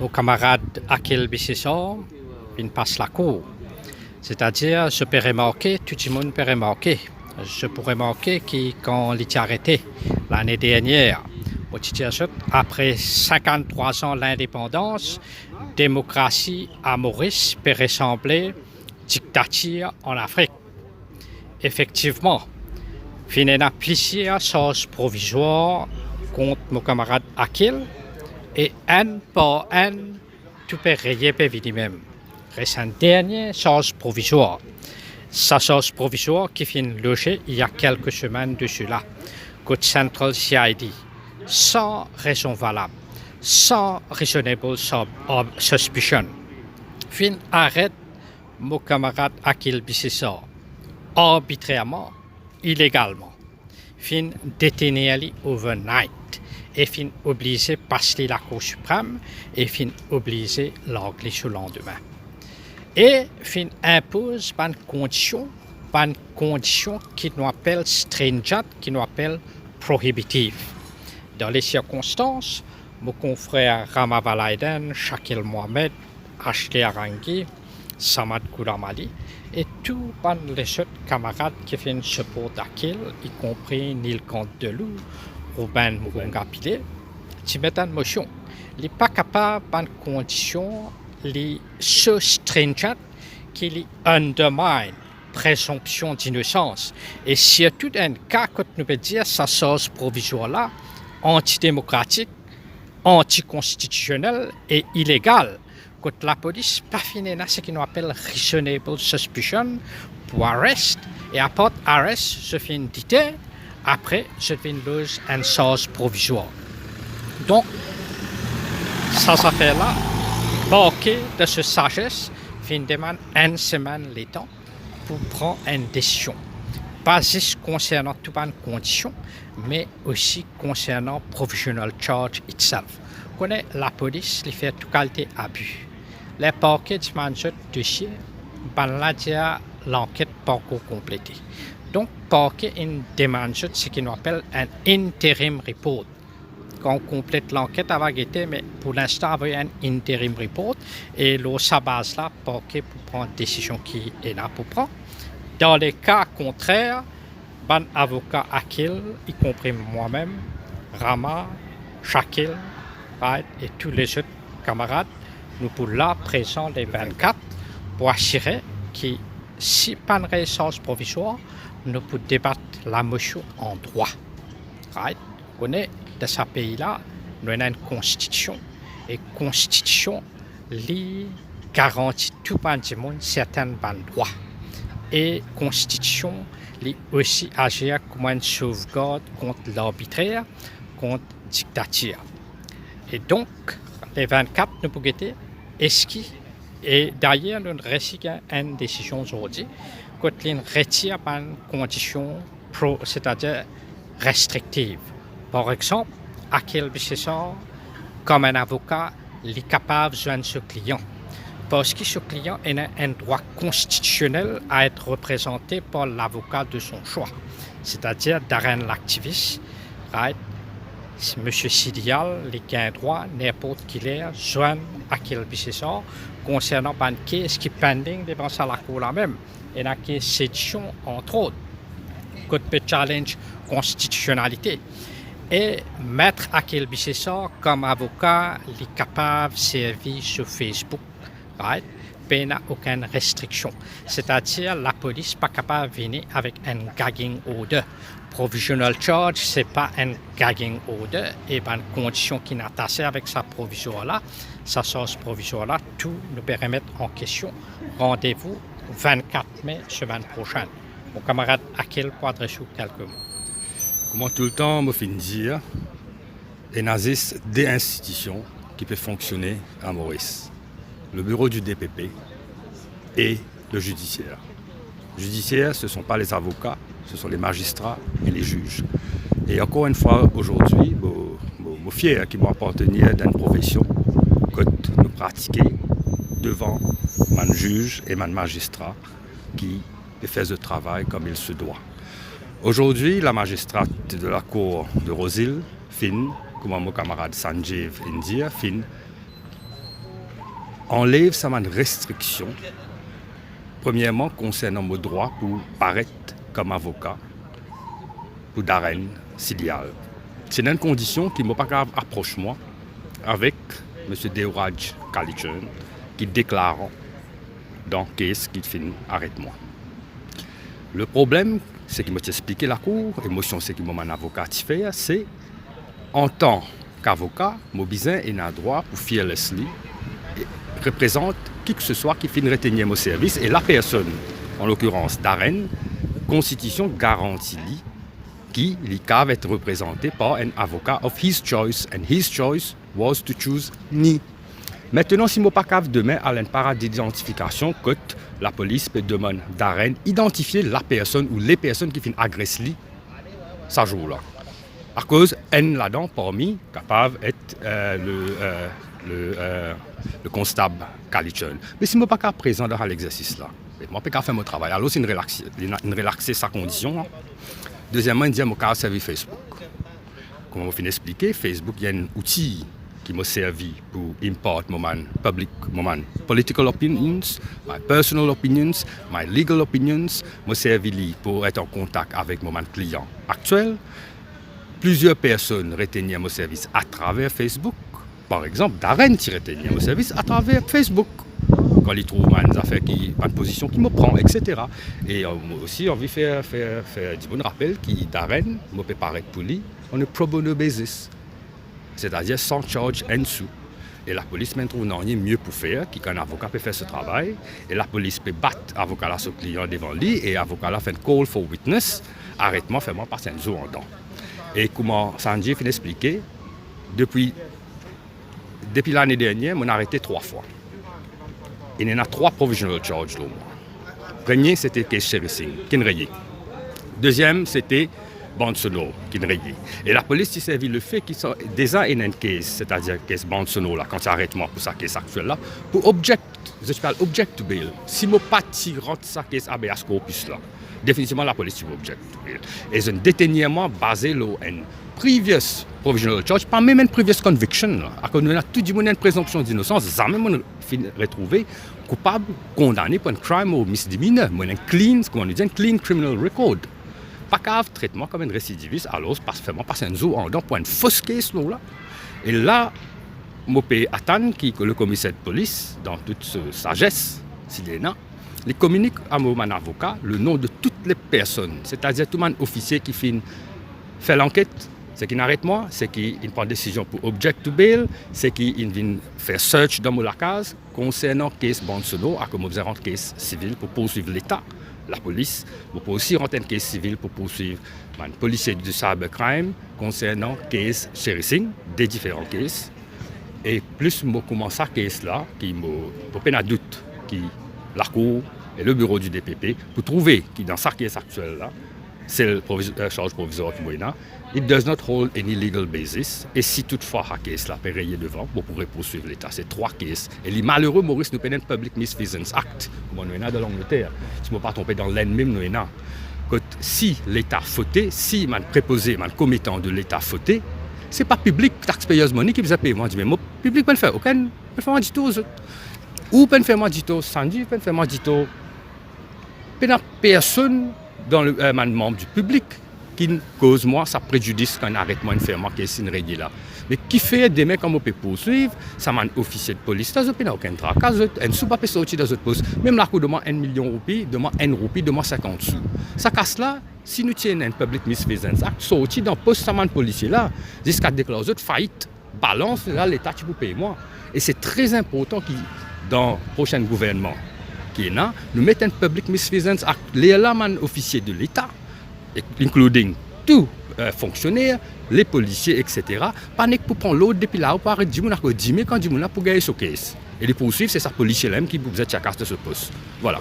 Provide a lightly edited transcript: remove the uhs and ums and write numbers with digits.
Mon camarade Akil Bissessor, il passe la cour. C'est-à-dire, je peux remarquer, tout le monde peut remarquer. Je pourrais remarquer que quand il était arrêté l'année dernière, après 53 ans d'indépendance, démocratie à Maurice peut ressembler dictature en Afrique. Effectivement, il y a plusieurs choses provisoires contre mon camarade Akil et un par un, tout peut rayer pour même. Reste un dernier chose provisoire. Sa chose provisoire qui finit logée il y a quelques semaines de cela. Côte Central CID, sans raison valable, sans reasonable suspicion. Fin arrête mon camarade Akil Bissessor arbitrairement, illégalement. Fin détenir overnight et fin obligé passer la Cour suprême et fin obligé l'anglais sur le lendemain. Et fin impose une condition qui nous appelle stringent, qui nous appelle prohibitive. Dans les circonstances, mon confrère Rama Valaiden, Shakil Mohamed, Ashley Arangui, Samad Kouramali et tous les autres camarades qui font support d'Akil, y compris Neil Candelou, Ruben Mugunga-Pile, qui mettent en motion. Il n'est pas capable d'une condition so stringent qui undermine présomption d'innocence. Et surtout dans un cas que nous pouvons dire sa source provisoire-là, antidémocratique, anticonstitutionnelle et illégale, que la police pas fini ce qu'on appelle reasonable suspicion pour arrest, et après arrest, je fais une détail, après, je viens lose une source provisoire. Donc, ça affaire-là, manquer de ce sagesse, fin demande une semaine les temps pour prendre une décision. Pas juste concernant toutes les conditions, mais aussi concernant provisional charge itself. Connaît la police, il fait toute qualité abus. Les parquets demandent ce dossier, l'enquête pas encore complétée. Donc, parquet demande ce qu'on appelle un interim report. Quand on complète l'enquête avec été, mais pour l'instant, il y a un interim report et sa base là, parquet pour prendre une décision qui est là pour prendre. Dans les cas contraires, ban avocat Akil, y compris moi-même, Rama, Shakil, right, et tous les autres camarades, nous pour là présents les 24 pour assurer que si pas de réponse provisoire, nous pouvons débattre la motion en droit. Right? On connaît dans ce pays-là, nous avons une constitution et constitution qui garantit tout le monde certains droits. Et constitution qui aussi agir comme une sauvegarde contre l'arbitraire, contre la dictature. Et donc, les 24 nous pouvons guetter et d'ailleurs, nous avons une décision aujourd'hui quand on retire une condition c'est-à-dire restrictive. Par exemple, Akil Bissessor, comme un avocat, il est capable de joindre ce client. Parce que ce client a un droit constitutionnel à être représenté par l'avocat de son choix. C'est-à-dire Darren l'activiste, right? M. Sidial, il a un droit, n'importe qui l'est, joindre Akil Bissessor concernant une case qui est pending devant la cour là même. Et la case sédition, entre autres, que peut challenge constitutionnalité. Et mettre Akil Bissessor comme avocat, il est capable de servir sur Facebook, right? Il n'y a aucune restriction. C'est-à-dire la police n'est pas capable de venir avec un gagging order. Provisional charge, ce n'est pas un gagging order. Et une condition qui est attachée avec sa provisoire-là, sa source provisoire-là, tout nous peut remettre en question. Rendez-vous 24 mai, semaine prochaine. Mon camarade Akil peut adresser quelques mots. Comment tout le temps, me fin dire, il y a des institutions qui peuvent fonctionner à Maurice. Le bureau du DPP et le judiciaire. Le judiciaire, ce ne sont pas les avocats, ce sont les magistrats et les juges. Et encore une fois, aujourd'hui, je suis fier qui m'appartenir d'une profession que nous pratiquons devant un juge et un magistrat qui fait le travail comme il se doit. Aujourd'hui, la magistrate de la cour de Rosil, comme mon camarade Sanjeev India, enlève sa restriction. Premièrement, concernant mon droit pour paraître comme avocat pour Darren Silial. C'est une condition qui m'a pas grave approche moi avec M. Deoraj Kalichern qui déclare dans le case qu'il finit arrête-moi. Le problème, c'est qu'il m'a expliqué la cour, l'émotion c'est qu'il m'a un avocat fait, c'est en tant qu'avocat, mon besoin est un droit pour fearlessly représente qui que ce soit qui finit retenir mon service et la personne, en l'occurrence Darren, constitution garantie qui va être représenté par un avocat of his choice and his choice was to choose me. Maintenant, si je ne suis pas capable demain à une parade d'identification, que la police peut demander Darren identifier la personne ou les personnes qui finissent agresser ça jour-là. À cause, elle là-dedans, parmi, capable d'être le constable Kalichern. Mais si je ne suis pas capable présent dans l'exercice là, je ne peux pas faire mon travail. Alors, c'est une relaxer sa condition. Hein. Deuxièmement, il dit que je vais servir Facebook. Comme je viens d'expliquer, Facebook, il y a un outil qui m'a servi pour importer mon political opinions, my personal opinions, my legal opinions, m'a servi pour être en contact avec mon client actuel. Plusieurs personnes retenaient mon service à travers Facebook. Par exemple, Darren retenait mon service à travers Facebook. Quand ils trouvent des affaires qui pas de position qui me prend, etc. Et aussi, on veut faire du bon rappel que Darren me préparer pour lui on a pro bono basis. C'est-à-dire sans charge en dessous. Et la police ne trouve rien mieux pour faire qu'un avocat peut faire ce travail. Et la police peut battre l'avocat là, son client devant lui, et l'avocat là fait un call for witness, arrête-moi, fais-moi passer un jour en temps. Et comment Sanjay finit d'expliquer, depuis l'année dernière, on a arrêté 3 fois. Il y en a 3 provisional charges. Premier, c'était case cherishing, qui n'est rayé. Deuxième, c'était Bonsono, qui n'est rayé. Et la police s'est servi le fait qu'ils sont déjà in un case, c'est-à-dire case Bonsono, là, quand tu arrêtes moi pour sa case actuelle là, pour object to bail. Si je pas tirant sa case habeas corpus là, définitivement la police va object to bail. Et un détenir basé sur une previous provisional charge, pas même une previous conviction. À cause de tout le monde une présomption d'innocence, jamais on retrouvé coupable, condamné pour un crime ou misdemeanor, un clean criminal record. Pas grave, traitement comme un récidiviste, alors passer un jour en dedans pour une fausse case là. Et là, je peux attendre que le commissaire de police, dans toute sa sagesse, s'il est là, il communique à mon avocat le nom de toutes les personnes, c'est-à-dire tout le monde officier qui fait l'enquête, c'est qu'il arrête moi, c'est qu'il prend décision pour object to bail, c'est qu'il vient faire search dans la case concernant case Bonsono, à comme observant case civil pour poursuivre l'État. La police, on peut aussi rentrer une case civile pour poursuivre un policier du cybercrime concernant case cherishing, des différents cases. Et plus je commence à case là, qui me peine à doute, qui la cour et le bureau du DPP, pour trouver que dans sa case actuelle là, c'est la charge provisoire qui est là, it does not hold any legal basis. Et si toutefois la case là peut rayer devant, on pourrait poursuivre l'État. C'est 3 cases. Et les malheureux Maurice nous peine Public Misfeasance Act, comme on est dans l'Angleterre. Si on ne pas tromper dans l'ennemi, nous là. Si l'État fauté, si man préposé, man commettant de l'État fauté, c'est pas public taxpayers money qui vous a payé. Moi je dis mais moi public peut le faire. Aucun peut faire du tout. Ou peut faire du tout, Sandy peut faire du tout. Personne dans le membre du public qui cause moi ça préjudice qu'un arrêtement une ferme qui est signalé là. Mais qui fait des mecs comme on peut poursuivre, ça m'a un officier de police, ça n'a aucun tracas, un sous pas sorti dans notre poste. Même la cour demande 1 million de roupies, demande 1 roupie, demande 50 sous. Ça casse là, si nous tiens un public misfeasance act, sorti dans le poste, ça m'a policier là, jusqu'à déclarer autres faillite, balance, là l'État tu peux payer moi. Et c'est très important que dans le prochain gouvernement qui est là, nous mettons un public misfeasance act, les officiers de l'État, including tout fonctionnaires, les policiers, etc. Panique pour prendre l'autre depuis là, pour arrêter du monde à 10 000 quand du monde pour gagner ce case. Et les poursuivre, c'est sa policier même qui vous êtes à casse de ce poste. Voilà.